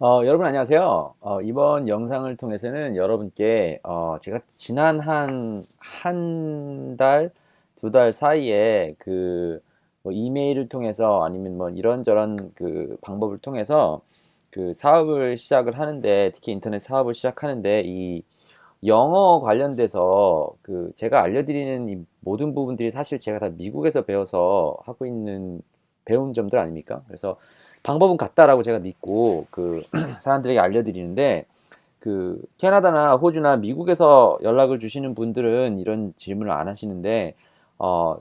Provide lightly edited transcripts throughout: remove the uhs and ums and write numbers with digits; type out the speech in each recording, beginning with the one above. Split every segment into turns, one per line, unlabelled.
여러분 안녕하세요. 이번 영상을 통해서는 여러분께 제가 지난 한 달, 두 달 사이에 뭐 이메일을 통해서 아니면 뭐 이런저런 그 방법을 통해서 그 사업을 시작을 하는데, 특히 인터넷 사업을 시작하는데 이 영어 관련돼서 제가 알려드리는 이 모든 부분들이 사실 제가 다 미국에서 배워서 하고 있는 배운 점들 아닙니까? 그래서 방법은 같다라고 제가 믿고 사람들에게 알려드리는데, 캐나다나 호주나 미국에서 연락을 주시는 분들은 이런 질문을 안 하시는데, 어,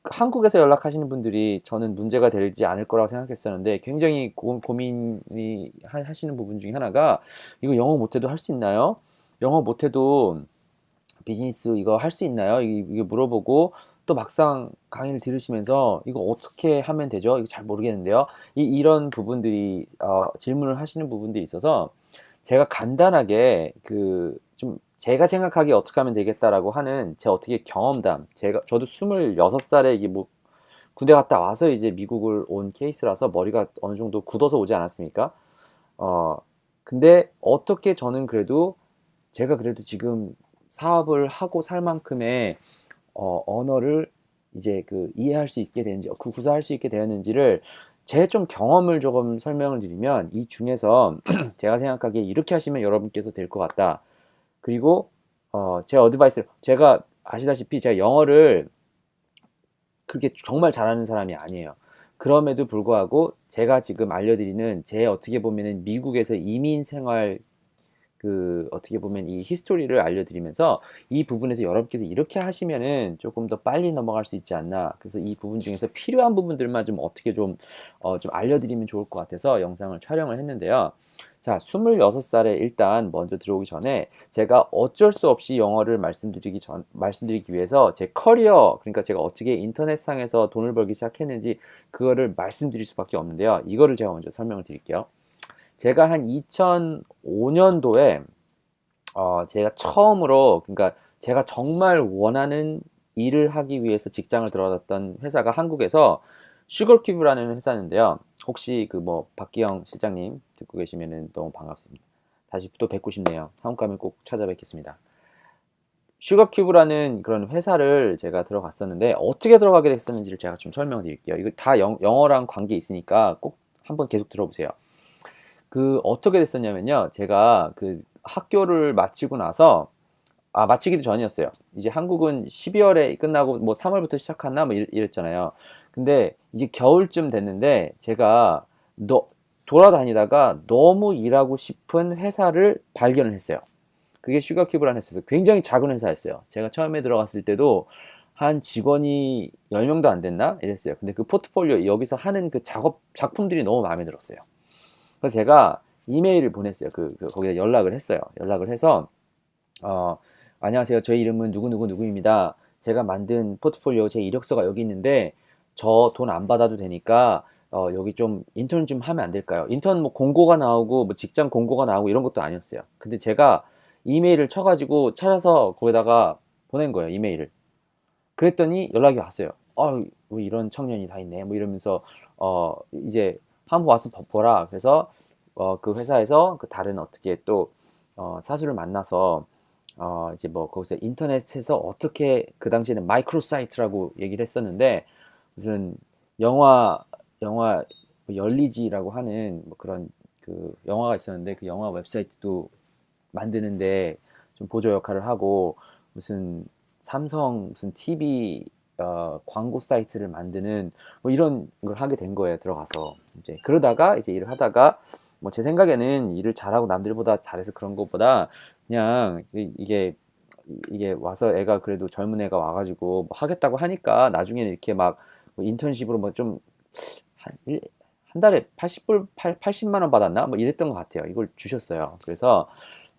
한국에서 연락하시는 분들이 저는 문제가 되지 않을 거라고 생각했었는데, 굉장히 고민이 하시는 부분 중에 하나가, 이거 영어 못해도 할 수 있나요? 영어 못해도 비즈니스 이거 할 수 있나요? 이게 물어보고, 또 막상 강의를 들으시면서 이거 어떻게 하면 되죠? 이거 잘 모르겠는데요. 이런 부분들이 질문을 하시는 부분들이 있어서, 제가 간단하게 좀 제가 생각하기에 어떻게 하면 되겠다라고 하는 제 어떻게 경험담, 저도 26살에 이게 뭐 군대 갔다 와서 이제 미국을 온 케이스라서 머리가 어느 정도 굳어서 오지 않았습니까? 어 근데 어떻게 저는 그래도 제가 그래도 지금 사업을 하고 살 만큼의 언어를 이제 이해할 수 있게 되는지, 구사할 수 있게 되었는지를 제 좀 경험을 조금 설명을 드리면, 이 중에서 제가 생각하기에 이렇게 하시면 여러분께서 될 것 같다. 그리고 제 어드바이스, 제가 아시다시피 제가 영어를 그렇게 정말 잘하는 사람이 아니에요. 그럼에도 불구하고 제가 지금 알려드리는 제 어떻게 보면은 미국에서 이민 생활, 어떻게 보면 이 히스토리를 알려드리면서 이 부분에서 여러분께서 이렇게 하시면은 조금 더 빨리 넘어갈 수 있지 않나. 그래서 이 부분 중에서 필요한 부분들만 좀 어떻게 좀 알려드리면 좋을 것 같아서 영상을 촬영을 했는데요. 자, 26살에 일단 먼저 들어오기 전에 제가 어쩔 수 없이 영어를 말씀드리기 위해서 제 커리어, 그러니까 제가 어떻게 인터넷상에서 돈을 벌기 시작했는지 그거를 말씀드릴 수밖에 없는데요. 이거를 제가 먼저 설명을 드릴게요. 제가 한 2005년도에 제가 처음으로, 그러니까 제가 정말 원하는 일을 하기 위해서 직장을 들어갔던 회사가 한국에서 슈거큐브라는 회사인데요. 혹시 뭐 박기영 실장님 듣고 계시면은 너무 반갑습니다. 다시 또 뵙고 싶네요. 한국 가면 꼭 찾아뵙겠습니다. 슈거큐브라는 그런 회사를 제가 들어갔었는데, 어떻게 들어가게 됐었는지를 제가 좀 설명드릴게요. 이거 다 영어랑 관계 있으니까 꼭 한번 계속 들어보세요. 어떻게 됐었냐면요. 제가 학교를 마치고 나서, 마치기도 전이었어요. 이제 한국은 12월에 끝나고 뭐 3월부터 시작하나 뭐 이랬잖아요. 근데 이제 겨울쯤 됐는데 제가 돌아다니다가 너무 일하고 싶은 회사를 발견을 했어요. 그게 슈가큐브라는 회사였어요. 굉장히 작은 회사였어요. 제가 처음에 들어갔을 때도 한 직원이 10명도 안 됐나? 이랬어요. 근데 그 포트폴리오, 여기서 하는 작품들이 너무 마음에 들었어요. 그래서 제가 이메일을 보냈어요. 거기다 연락을 했어요. 연락을 해서, 어, 안녕하세요. 저희 이름은 누구누구누구입니다. 제가 만든 포트폴리오, 제 이력서가 여기 있는데, 저 돈 안 받아도 되니까, 여기 좀 인턴 좀 하면 안 될까요? 인턴 뭐 공고가 나오고, 뭐 직장 공고가 나오고 이런 것도 아니었어요. 근데 제가 이메일을 쳐가지고 찾아서 거기다가 보낸 거예요. 이메일을. 그랬더니 연락이 왔어요. 뭐 이런 청년이 다 있네. 뭐 이러면서, 이제 한번 와서 보라. 그래서, 그 회사에서 다른 어떻게 또, 사수를 만나서, 이제 뭐 거기서 인터넷에서 어떻게, 그 당시에는 마이크로 사이트라고 얘기를 했었는데, 무슨 영화 뭐 열리지라고 하는 뭐 그런 영화가 있었는데, 그 영화 웹사이트도 만드는데 좀 보조 역할을 하고, 무슨 삼성 무슨 TV 광고 사이트를 만드는 뭐 이런 걸 하게 된 거예요. 들어가서 이제 그러다가 이제 일을 하다가, 뭐 제 생각에는 일을 잘하고 남들보다 잘해서 그런 것보다, 그냥 이게 와서 애가, 그래도 젊은 애가 와가지고 뭐 하겠다고 하니까 나중에는 이렇게 막뭐 인턴십으로 뭐 좀 한 달에 80만 원 받았나? 뭐 이랬던 것 같아요. 이걸 주셨어요. 그래서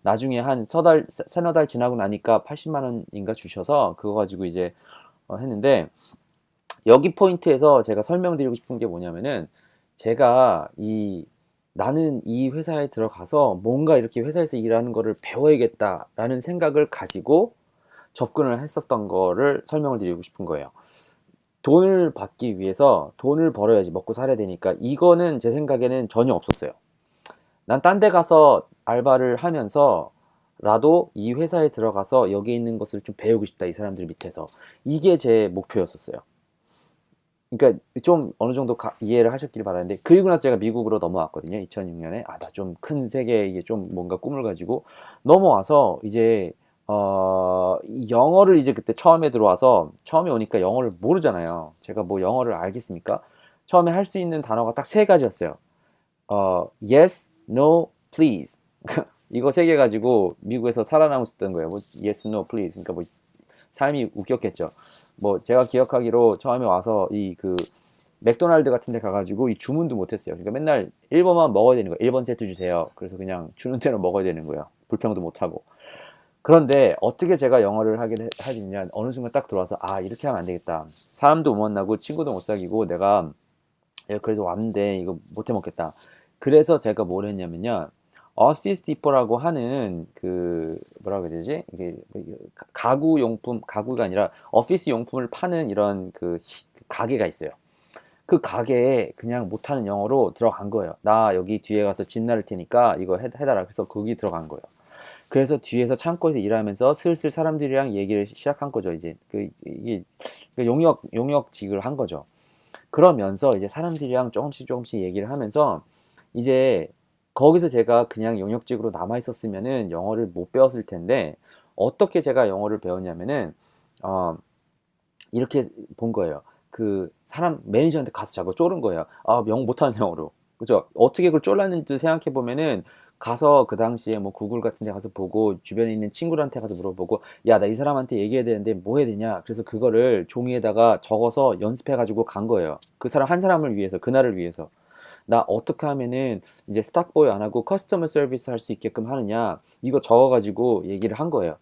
나중에 한 서너 달 지나고 나니까 80만 원인가 주셔서 그거 가지고 이제 했는데, 여기 포인트에서 제가 설명드리고 싶은 게 뭐냐면은, 제가 나는 이 회사에 들어가서 뭔가 이렇게 회사에서 일하는 거를 배워야겠다라는 생각을 가지고 접근을 했었던 거를 설명을 드리고 싶은 거예요. 돈을 받기 위해서 돈을 벌어야지 먹고 살아야 되니까, 이거는 제 생각에는 전혀 없었어요. 난 딴 데 가서 알바를 하면서라도 이 회사에 들어가서 여기 있는 것을 좀 배우고 싶다. 이 사람들 밑에서. 이게 제 목표였었어요. 그러니까 좀 어느 정도 이해를 하셨길 바라는데 그리고 나서 제가 미국으로 넘어왔거든요. 2006년에 나 좀 큰 세계에 이게 좀 뭔가 꿈을 가지고 넘어와서 이제 이 영어를 이제 그때 처음에 들어와서 처음에 오니까 영어를 모르잖아요. 제가 뭐 영어를 알겠습니까? 처음에 할 수 있는 단어가 딱 세 가지였어요. yes, no, please. 이거 세 개 가지고 미국에서 살아남고 있었던 거예요. 뭐 yes, no, please. 그러니까 뭐 삶이 웃겼겠죠. 뭐 제가 기억하기로 처음에 와서 이 그 맥도날드 같은 데 가가지고 이 주문도 못했어요. 그러니까 맨날 1번만 먹어야 되는 거예요. 1번 세트 주세요. 그래서 그냥 주는 대로 먹어야 되는 거예요. 불평도 못하고. 그런데 어떻게 제가 영어를 하겠냐 어느 순간 딱 들어와서 아 이렇게 하면 안 되겠다. 사람도 못 만나고 친구도 못 사귀고 내가 그래서 왔는데 이거 못해 먹겠다. 그래서 제가 뭘 했냐면요. 오피스 디포라고 하는 그 뭐라 그래야 되지? 이게 가구 용품 가구가 아니라 오피스 용품을 파는 이런 가게가 있어요. 그 가게에 그냥 못하는 영어로 들어간 거예요. 나 여기 뒤에 가서 집 나를 테니까 이거 해달라. 그래서 거기 들어간 거예요. 그래서 뒤에서 창고에서 일하면서 슬슬 사람들이랑 얘기를 시작한 거죠. 이제 이게 용역직을 한 거죠. 그러면서 이제 사람들이랑 조금씩 조금씩 얘기를 하면서 이제 거기서 제가 그냥 용역직으로 남아 있었으면은 영어를 못 배웠을 텐데 어떻게 제가 영어를 배웠냐면은 어 이렇게 본 거예요. 그 사람 매니저한테 가서 자꾸 쫄은 거예요. 아, 영어 못하는 영어로. 그죠? 어떻게 그걸 쫄랐는지 생각해 보면은 가서 그 당시에 뭐 구글 같은 데 가서 보고 주변에 있는 친구들한테 가서 물어보고 야, 나 이 사람한테 얘기해야 되는데 뭐 해야 되냐? 그래서 그거를 종이에다가 적어서 연습해 가지고 간 거예요. 그 사람 한 사람을 위해서, 그날을 위해서. 나 어떻게 하면은 이제 스탁보이 안 하고 커스터머 서비스 할 수 있게끔 하느냐? 이거 적어 가지고 얘기를 한 거예요.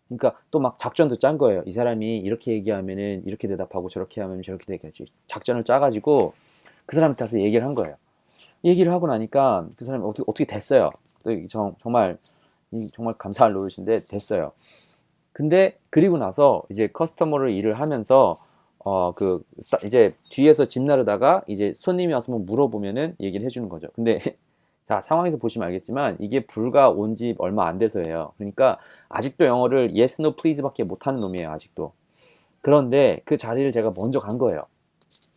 그러니까 또 막 작전도 짠 거예요. 이 사람이 이렇게 얘기하면은 이렇게 대답하고 저렇게 하면 저렇게 되겠지. 작전을 짜가지고 그 사람한테 가서 얘기를 한 거예요. 얘기를 하고 나니까 그 사람이 어떻게 됐어요. 또 정말 정말 감사할 노릇인데 됐어요. 근데 그리고 나서 이제 커스터머를 일을 하면서 이제 뒤에서 집 나르다가 이제 손님이 와서 뭐 물어보면은 얘기를 해주는 거죠. 근데 자, 상황에서 보시면 알겠지만 이게 불과 온 지 얼마 안 돼서예요. 그러니까 아직도 영어를 yes, no, please밖에 못하는 놈이에요. 아직도. 그런데 그 자리를 제가 먼저 간 거예요.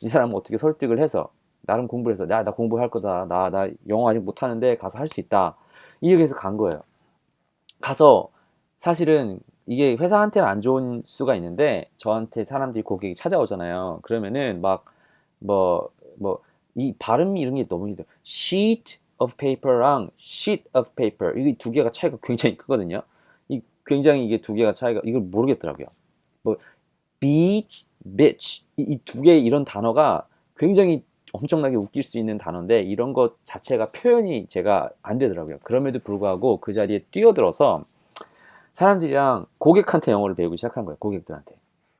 이 사람을 어떻게 설득을 해서 나름 공부를 해서 나 공부할 거다. 나 영어 아직 못하는데 가서 할 수 있다. 이렇게 해서 간 거예요. 가서 사실은 이게 회사한테는 안 좋은 수가 있는데 저한테 사람들이 고객이 찾아오잖아요. 그러면은 막 뭐 뭐 이 발음이 이런 게 너무 힘들어요. sheet of paper랑 sheet of paper 이게 두 개가 차이가 굉장히 크거든요. 이 굉장히 이게 두 개가 차이가 이걸 모르겠더라고요. 뭐 beach, bitch 이 두 개 이런 단어가 굉장히 엄청나게 웃길 수 있는 단어인데 이런 것 자체가 표현이 제가 안 되더라고요. 그럼에도 불구하고 그 자리에 뛰어들어서 사람들이랑 고객한테 영어를 배우기 시작한 거예요. 고객들한테.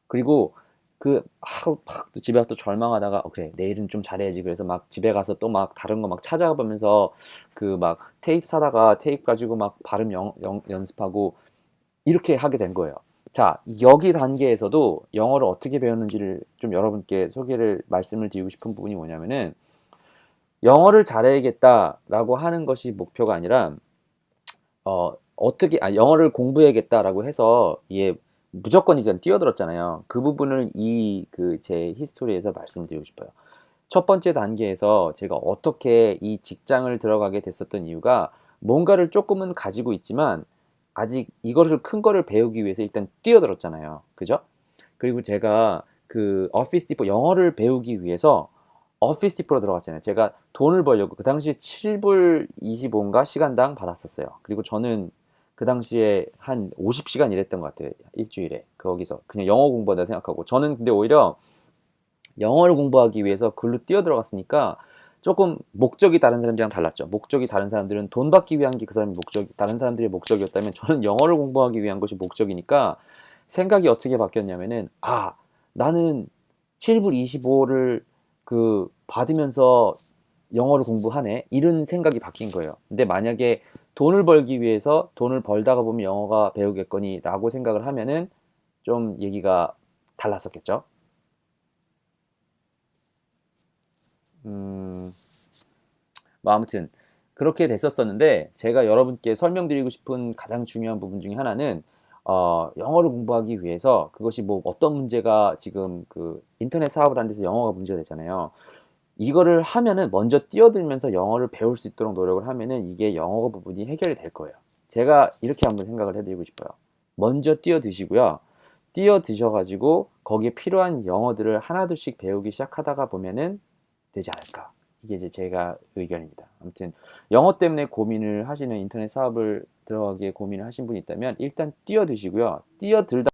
그리고 하고 또 집에 가서 또 절망하다가 그래 내일은 좀 잘해야지. 그래서 막 집에 가서 또 막 다른 거 막 찾아보면서 그 막 테이프 사다가 테이프 가지고 막 발음 연습하고 이렇게 하게 된 거예요. 자, 여기 단계에서도 영어를 어떻게 배웠는지를 좀 여러분께 말씀을 드리고 싶은 부분이 뭐냐면은 영어를 잘해야겠다라고 하는 것이 목표가 아니라 영어를 공부해야겠다라고 해서 이게 무조건 이제 뛰어들었잖아요. 그 부분을 제 히스토리에서 말씀드리고 싶어요. 첫 번째 단계에서 제가 어떻게 이 직장을 들어가게 됐었던 이유가 뭔가를 조금은 가지고 있지만 아직 이거를 큰 거를 배우기 위해서 일단 뛰어들었잖아요. 그죠? 그리고 제가 그 오피스 디포 영어를 배우기 위해서 오피스 디포로 들어갔잖아요. 제가 돈을 벌려고 그 당시에 7불 25인가 시간당 받았었어요. 그리고 저는 그 당시에 한 50시간 일했던 것 같아요. 일주일에. 거기서 그냥 영어 공부하다 생각하고 저는 근데 오히려 영어를 공부하기 위해서 글로 뛰어들어갔으니까 조금 목적이 다른 사람들이랑 달랐죠. 목적이 다른 사람들은 돈 받기 위한 게 다른 사람들의 목적이었다면 저는 영어를 공부하기 위한 것이 목적이니까 생각이 어떻게 바뀌었냐면은 나는 7불 25를 받으면서 영어를 공부하네 이런 생각이 바뀐 거예요. 근데 만약에 돈을 벌기 위해서 돈을 벌다가 보면 영어가 배우겠거니 라고 생각을 하면은 좀 얘기가 달랐었겠죠. 음, 뭐 아무튼 그렇게 됐었었는데 제가 여러분께 설명드리고 싶은 가장 중요한 부분 중에 하나는 영어를 공부하기 위해서 그것이 뭐 어떤 문제가 지금 그 인터넷 사업을 하는 데서 영어가 문제가 되잖아요. 이거를 하면은 먼저 뛰어들면서 영어를 배울 수 있도록 노력을 하면은 이게 영어 부분이 해결이 될 거예요. 제가 이렇게 한번 생각을 해드리고 싶어요. 먼저 뛰어드시고요. 뛰어드셔가지고 거기에 필요한 영어들을 하나둘씩 배우기 시작하다가 보면은 되지 않을까. 이게 이제 제가 의견입니다. 아무튼 영어 때문에 고민을 하시는 인터넷 사업을 들어가기에 고민을 하신 분이 있다면 일단 뛰어드시고요. 뛰어들다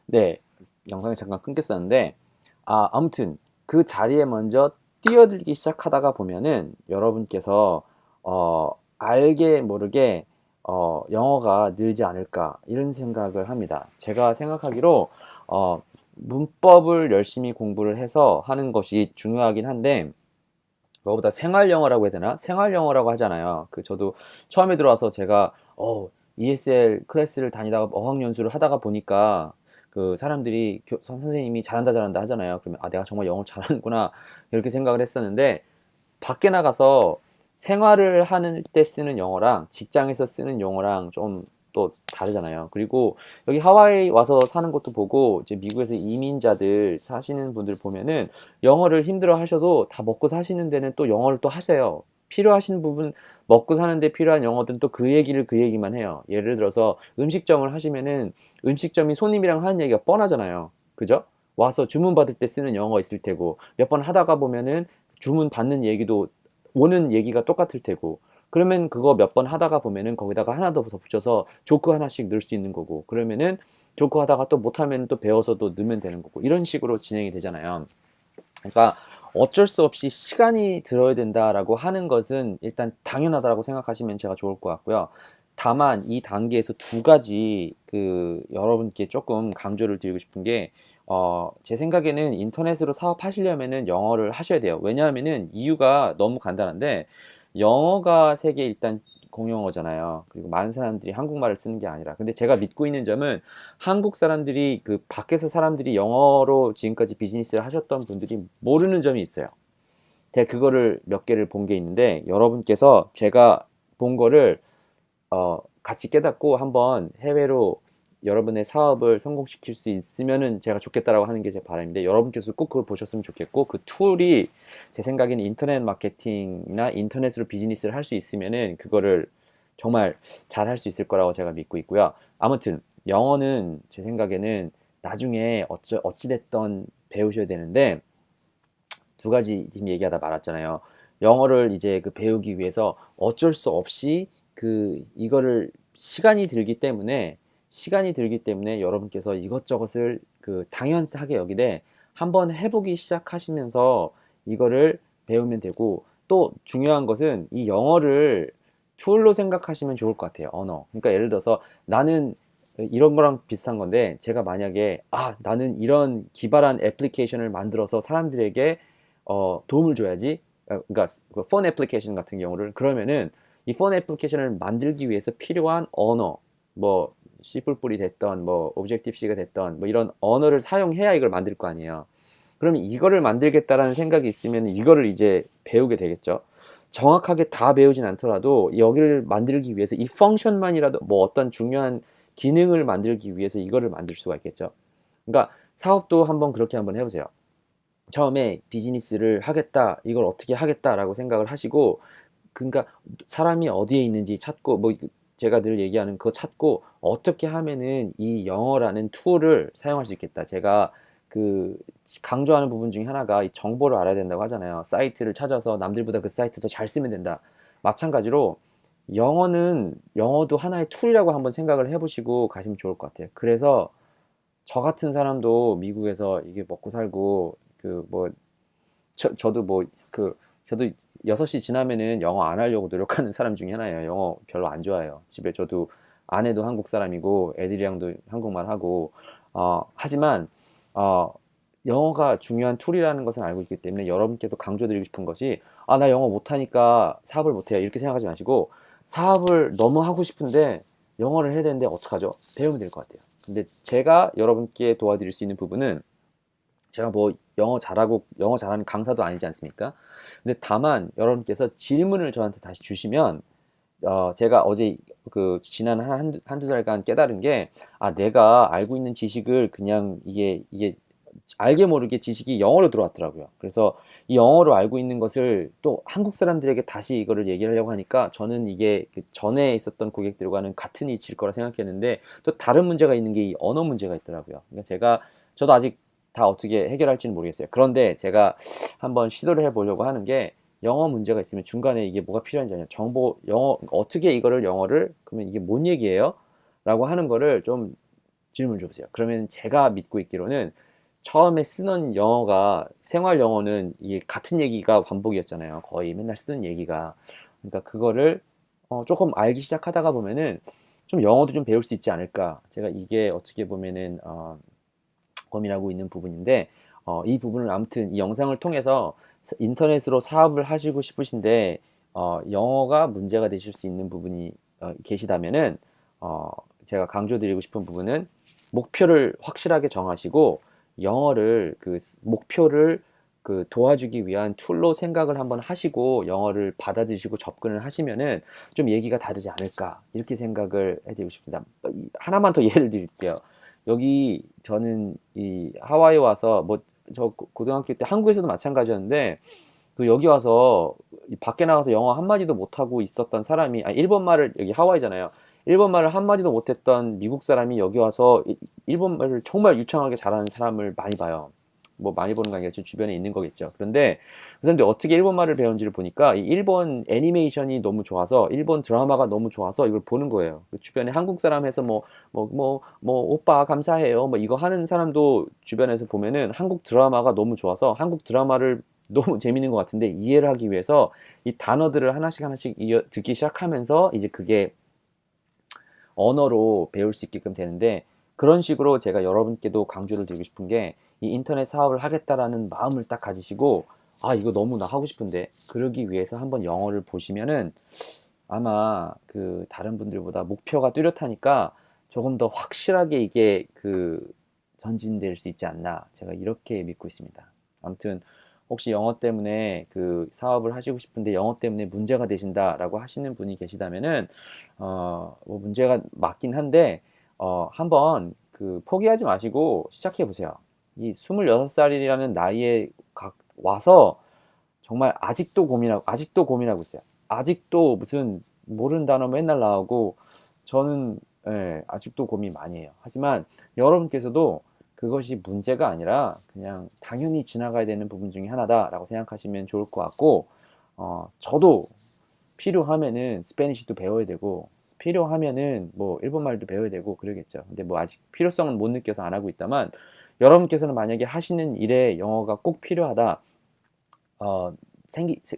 네, 영상이 잠깐 끊겼었는데 아무튼 그 자리에 먼저 뛰어들기 시작하다가 보면은 여러분께서 알게 모르게 영어가 늘지 않을까 이런 생각을 합니다. 제가 생각하기로 문법을 열심히 공부를 해서 하는 것이 중요하긴 한데 그거보다 생활 영어라고 해야 되나? 생활 영어라고 하잖아요. 저도 처음에 들어와서 제가 ESL 클래스를 다니다가 어학연수를 하다가 보니까 그 사람들이 선생님이 잘한다 잘한다 하잖아요. 그러면 내가 정말 영어를 잘하는구나 이렇게 생각을 했었는데 밖에 나가서 생활을 하는 때 쓰는 영어랑 직장에서 쓰는 영어랑 좀 또 다르잖아요. 그리고 여기 하와이 와서 사는 것도 보고 이제 미국에서 이민자들 사시는 분들 보면은 영어를 힘들어 하셔도 다 먹고 사시는 데는 또 영어를 또 하세요. 필요하신 부분 먹고 사는데 필요한 영어들은 또 그 얘기를 그 얘기만 해요. 예를 들어서 음식점을 하시면은 음식점이 손님이랑 하는 얘기가 뻔하잖아요. 그죠? 와서 주문 받을 때 쓰는 영어가 있을 테고 몇 번 하다가 보면은 주문 받는 얘기도 오는 얘기가 똑같을 테고 그러면 그거 몇 번 하다가 보면은 거기다가 하나 더 붙여서 조크 하나씩 넣을 수 있는 거고 그러면은 조크 하다가 또 못하면 또 배워서 또 넣으면 되는 거고 이런 식으로 진행이 되잖아요. 그러니까 어쩔 수 없이 시간이 들어야 된다라고 하는 것은 일단 당연하다라고 생각하시면 제가 좋을 것 같고요. 다만 이 단계에서 두 가지 여러분께 조금 강조를 드리고 싶은 게 제 생각에는 인터넷으로 사업하시려면은 영어를 하셔야 돼요. 왜냐하면은 이유가 너무 간단한데 영어가 세계 일단 공용어잖아요. 그리고 많은 사람들이 한국말을 쓰는 게 아니라. 근데 제가 믿고 있는 점은 한국 사람들이 밖에서 사람들이 영어로 지금까지 비즈니스를 하셨던 분들이 모르는 점이 있어요. 제가 그거를 몇 개를 본 게 있는데 여러분께서 제가 본 거를 같이 깨닫고 한번 해외로 여러분의 사업을 성공시킬 수 있으면은 제가 좋겠다라고 하는 게 제 바람인데 여러분께서 꼭 그걸 보셨으면 좋겠고 그 툴이 제 생각에는 인터넷 마케팅이나 인터넷으로 비즈니스를 할 수 있으면은 그거를 정말 잘 할 수 있을 거라고 제가 믿고 있고요. 아무튼 영어는 제 생각에는 나중에 어찌됐던 배우셔야 되는데 두 가지 지금 얘기하다 말았잖아요. 영어를 이제 배우기 위해서 어쩔 수 없이 이거를 시간이 들기 때문에 여러분께서 이것저것을 당연하게 여기되 한번 해보기 시작하시면서 이거를 배우면 되고 또 중요한 것은 이 영어를 툴로 생각하시면 좋을 것 같아요. 언어. 그러니까 예를 들어서 나는 이런 거랑 비슷한 건데 제가 만약에 나는 이런 기발한 애플리케이션을 만들어서 사람들에게 도움을 줘야지. 그러니까 폰 애플리케이션 같은 경우를 그러면은 이 폰 애플리케이션을 만들기 위해서 필요한 언어 뭐 C++ 됐던 뭐 오브젝티브 C가 됐던 뭐 이런 언어를 사용해야 이걸 만들 거 아니에요. 그러면 이거를 만들겠다라는 생각이 있으면 이거를 이제 배우게 되겠죠. 정확하게 다 배우진 않더라도 여기를 만들기 위해서 이 펑션만이라도 뭐 어떤 중요한 기능을 만들기 위해서 이거를 만들 수가 있겠죠. 그러니까 사업도 한번 그렇게 한번 해보세요. 처음에 비즈니스를 하겠다, 이걸 어떻게 하겠다라고 생각을 하시고, 그러니까 사람이 어디에 있는지 찾고, 뭐 제가 늘 얘기하는 그거 찾고 어떻게 하면은 이 영어라는 툴을 사용할 수 있겠다. 제가 그 강조하는 부분 중에 하나가 이 정보를 알아야 된다고 하잖아요. 사이트를 찾아서 남들보다 그 사이트 더 잘 쓰면 된다. 마찬가지로 영어도 하나의 툴이라고 한번 생각을 해보시고 가시면 좋을 것 같아요. 그래서 저 같은 사람도 미국에서 이게 먹고 살고 뭐 저도 저도 6시 지나면은 영어 안 하려고 노력하는 사람 중에 하나예요. 영어 별로 안 좋아해요. 집에 저도 아내도 한국 사람이고 애들이랑도 한국말 하고 하지만 어, 영어가 중요한 툴이라는 것은 알고 있기 때문에 여러분께도 강조드리고 싶은 것이 나 영어 못하니까 사업을 못해요. 이렇게 생각하지 마시고 사업을 너무 하고 싶은데 영어를 해야 되는데 어떡하죠? 배우면 될 것 같아요. 근데 제가 여러분께 도와드릴 수 있는 부분은 제가 뭐 영어 잘하는 강사도 아니지 않습니까? 근데 다만 여러분께서 질문을 저한테 다시 주시면 제가 어제 지난 한두 달간 깨달은 게, 아, 내가 알고 있는 지식을 그냥 이게 알게 모르게 지식이 영어로 들어왔더라고요. 그래서 이 영어로 알고 있는 것을 또 한국 사람들에게 다시 이거를 얘기를 하려고 하니까 저는 이게 그 전에 있었던 고객들과는 같은 이치일 거라 생각했는데 또 다른 문제가 있는 게 이 언어 문제가 있더라고요. 그러니까 저도 아직 다 어떻게 해결할지는 모르겠어요. 그런데 제가 한번 시도를 해보려고 하는 게, 영어 문제가 있으면 중간에 이게 뭐가 필요한지 아니면 영어 어떻게 이거를 영어를 그러면 이게 뭔 얘기예요? 라고 하는 거를 좀 질문 줘보세요. 그러면 제가 믿고 있기로는 처음에 쓰는 영어가, 생활 영어는 이게 같은 얘기가 반복이었잖아요. 거의 맨날 쓰는 얘기가. 그러니까 그거를 조금 알기 시작하다가 보면은 좀 영어도 좀 배울 수 있지 않을까. 제가 이게 어떻게 보면은 고민하고 있는 부분인데, 이 부분을 아무튼 이 영상을 통해서 인터넷으로 사업을 하시고 싶으신데 영어가 문제가 되실 수 있는 부분이 계시다면은, 어, 제가 강조드리고 싶은 부분은 목표를 확실하게 정하시고 영어를 목표를 도와주기 위한 툴로 생각을 한번 하시고 영어를 받아들이시고 접근을 하시면은 좀 얘기가 다르지 않을까, 이렇게 생각을 해드리고 싶습니다. 하나만 더 예를 드릴게요. 여기 저는 이 하와이 와서 뭐 저 고등학교 때 한국에서도 마찬가지였는데 여기 와서 밖에 나가서 영어 한마디도 못하고 있었던 사람이, 일본말을, 여기 하와이잖아요. 일본말을 한마디도 못했던 미국 사람이 여기 와서 일본말을 정말 유창하게 잘하는 사람을 많이 봐요. 뭐 많이 보는 게 아니라 제 주변에 있는 거겠죠. 그런데 그 사람들이 어떻게 일본말을 배운지를 보니까 이 일본 애니메이션이 너무 좋아서, 일본 드라마가 너무 좋아서 이걸 보는 거예요. 그 주변에 한국 사람 해서 오빠 감사해요 뭐 이거 하는 사람도 주변에서 보면은 한국 드라마가 너무 좋아서 한국 드라마를 너무 재밌는 것 같은데 이해를 하기 위해서 이 단어들을 하나씩 하나씩 듣기 시작하면서 이제 그게 언어로 배울 수 있게끔 되는데, 그런 식으로 제가 여러분께도 강조를 드리고 싶은 게, 이 인터넷 사업을 하겠다라는 마음을 딱 가지시고, 아, 이거 너무 나 하고 싶은데, 그러기 위해서 한번 영어를 보시면은 아마 다른 분들보다 목표가 뚜렷하니까 조금 더 확실하게 이게 전진될 수 있지 않나, 제가 이렇게 믿고 있습니다. 아무튼 혹시 영어 때문에 사업을 하시고 싶은데 영어 때문에 문제가 되신다라고 하시는 분이 계시다면은 뭐 문제가 맞긴 한데 한번 포기하지 마시고 시작해 보세요. 이 26살이라는 나이에 와서 정말 아직도 고민하고 있어요. 아직도 무슨 모르는 단어 맨날 나오고, 저는 아직도 고민 많이 해요. 하지만 여러분께서도 그것이 문제가 아니라 그냥 당연히 지나가야 되는 부분 중에 하나다라고 생각하시면 좋을 것 같고, 저도 필요하면은 스페니쉬도 배워야 되고 필요하면은 뭐 일본말도 배워야 되고 그러겠죠. 근데 뭐 아직 필요성은 못 느껴서 안 하고 있다만, 여러분께서는 만약에 하시는 일에 영어가 꼭 필요하다, 어,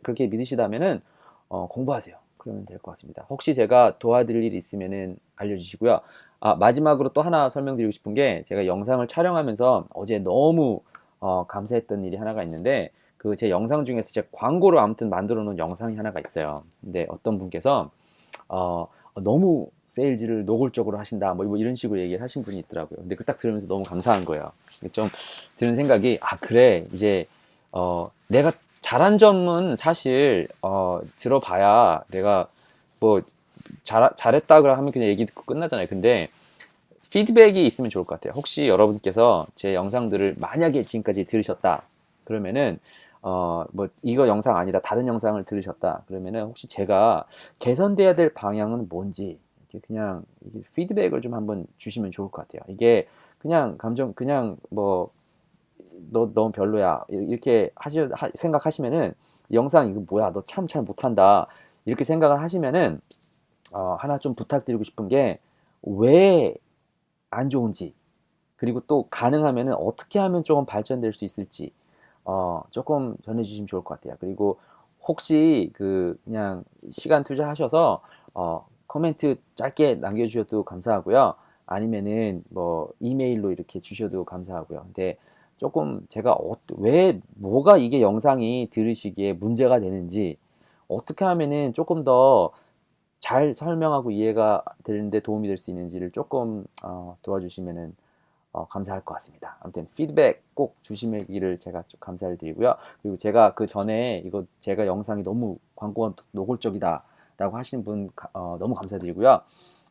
그렇게 믿으시다면은 공부하세요. 그러면 될 것 같습니다. 혹시 제가 도와드릴 일 있으면은 알려주시고요. 마지막으로 또 하나 설명드리고 싶은 게, 제가 영상을 촬영하면서 어제 너무 감사했던 일이 하나가 있는데, 제 영상 중에서 제 광고를 아무튼 만들어 놓은 영상이 하나가 있어요. 근데 어떤 분께서 너무 세일즈를 노골적으로 하신다 뭐 이런 식으로 얘기를 하신 분이 있더라고요. 근데 그 딱 들으면서 너무 감사한 거예요. 좀 드는 생각이, 그래, 이제 내가 잘한 점은 사실 들어봐야 내가 뭐 잘했다 그러 하면 그냥 얘기 듣고 끝나잖아요. 근데 피드백이 있으면 좋을 것 같아요. 혹시 여러분께서 제 영상들을 만약에 지금까지 들으셨다 그러면은 뭐 이거 영상 아니라 다른 영상을 들으셨다 그러면은, 혹시 제가 개선돼야 될 방향은 뭔지 이렇게 그냥 이게 피드백을 좀 한번 주시면 좋을 것 같아요. 이게 그냥 뭐 너 너무 별로야 이렇게 생각하시면은, 영상 이거 뭐야 너 참 잘 못한다 이렇게 생각을 하시면은, 하나 좀 부탁드리고 싶은 게, 왜 안 좋은지, 그리고 또 가능하면은 어떻게 하면 조금 발전될 수 있을지 조금 전해주시면 좋을 것 같아요. 그리고 혹시 그냥 시간 투자하셔서 코멘트 짧게 남겨주셔도 감사하고요. 아니면은 뭐 이메일로 이렇게 주셔도 감사하고요. 근데 조금 제가 왜 뭐가 이게 영상이 들으시기에 문제가 되는지, 어떻게 하면은 조금 더 잘 설명하고 이해가 되는데 도움이 될 수 있는지를 조금 도와주시면은 감사할 것 같습니다. 아무튼 피드백 꼭 주시기를 제가 좀 감사를 드리고요. 그리고 제가 그 전에 이거 제가 영상이 너무 광고가 노골적이다라고 하신 분 너무 감사드리고요.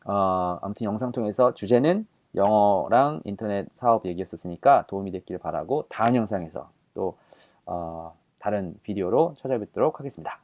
아무튼 영상 통해서 주제는 영어랑 인터넷 사업 얘기였었으니까 도움이 됐기를 바라고 다음 영상에서 또 다른 비디오로 찾아뵙도록 하겠습니다.